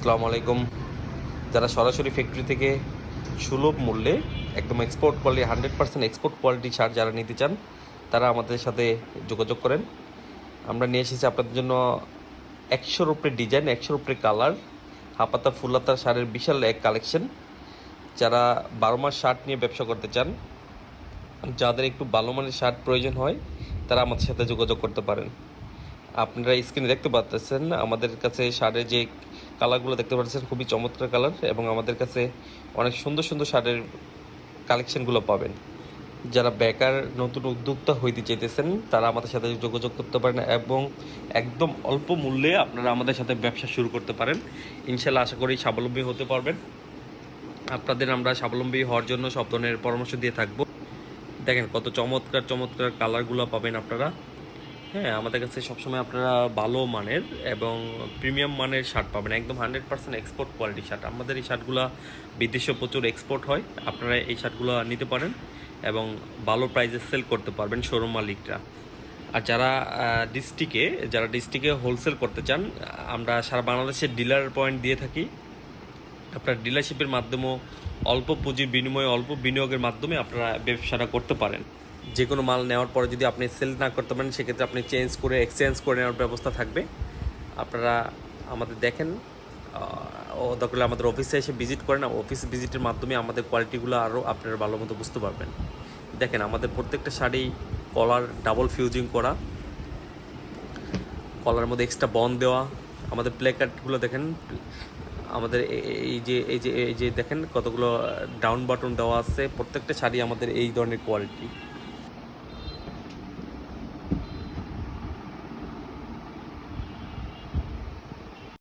আসসালামু আলাইকুম। যারা সরাসরি ফ্যাক্টরি থেকে সুলভ মূল্যে একদম export quality 100% export quality shirt যারা নিতে চান তারা আমাদের সাথে যোগাযোগ করেন। আমরা নিয়ে এসেছি আপনাদের জন্য 100-র উপরে ডিজাইন, 100-র উপরে কালার, হাপাতা ফুলাতা শার্টের বিশাল এক কালেকশন। যারা 12 মাস শার্ট নিয়ে ব্যবসা করতে চান, যাদের একটু ভালো মানের শার্ট প্রয়োজন হয়, তারা আমাদের সাথে যোগাযোগ করতে পারেন। আপনারা স্ক্রিনে দেখতে পাচ্ছেন আমাদের কাছে শার্টের যে কালারগুলো দেখতে পাচ্ছেন, খুবই চমৎকার কালার, এবং আমাদের কাছে অনেক সুন্দর সুন্দর শার্টের কালেকশনগুলো পাবেন। যারা বেকার নতুন উদ্যোক্তা হইতে চাইতেছেন তারা আমাদের সাথে যোগাযোগ করতে পারেন, এবং একদম অল্প মূল্যে আপনারা আমাদের সাথে ব্যবসা শুরু করতে পারেন। ইনশাল্লাহ আশা করি স্বাবলম্বী হতে পারবেন। আপনাদের আমরা স্বাবলম্বী হওয়ার জন্য সব ধরনের পরামর্শ দিয়ে থাকবো। দেখেন কত চমৎকার চমৎকার কালারগুলো পাবেন আপনারা। হ্যাঁ, আমাদের কাছে সবসময় আপনারা ভালো মানের এবং প্রিমিয়াম মানের শার্ট পাবেন, একদম 100% এক্সপোর্ট কোয়ালিটি শার্ট। আমাদের এই শার্টগুলো বিদেশে প্রচুর এক্সপোর্ট হয়। আপনারা এই শার্টগুলো নিতে পারেন এবং ভালো প্রাইসে সেল করতে পারবেন শোরুম মালিকরা। আর যারা ডিস্ট্রিক্টে হোলসেল করতে চান, আমরা সারা বাংলাদেশে ডিলার পয়েন্ট দিয়ে থাকি। আপনার ডিলারশিপের মাধ্যমেও অল্প পুঁজির বিনিময়ে, অল্প বিনিয়োগের মাধ্যমে আপনারা ব্যবসাটা করতে পারেন। যে কোনো মাল নেওয়ার পরে যদি আপনি সেল না করতে পারেন, সেক্ষেত্রে আপনি এক্সচেঞ্জ করে নেওয়ার ব্যবস্থা থাকবে। আপনারা আমাদের দেখেন, দরকার হলে আমাদের অফিসে এসে ভিজিট করেন। অফিস ভিজিটের মাধ্যমে আমাদের কোয়ালিটিগুলো আরও আপনারা ভালো মতো বুঝতে পারবেন। দেখেন আমাদের প্রত্যেকটা শাড়ি কলার ডাবল ফিউজিং করা, কলার মধ্যে এক্সট্রা বন দেওয়া। আমাদের প্লেকার্ডগুলো দেখেন, আমাদের এই যে দেখেন কতগুলো ডাউন বাটন দেওয়া আছে। প্রত্যেকটা শাড়ি আমাদের এই ধরনের কোয়ালিটি।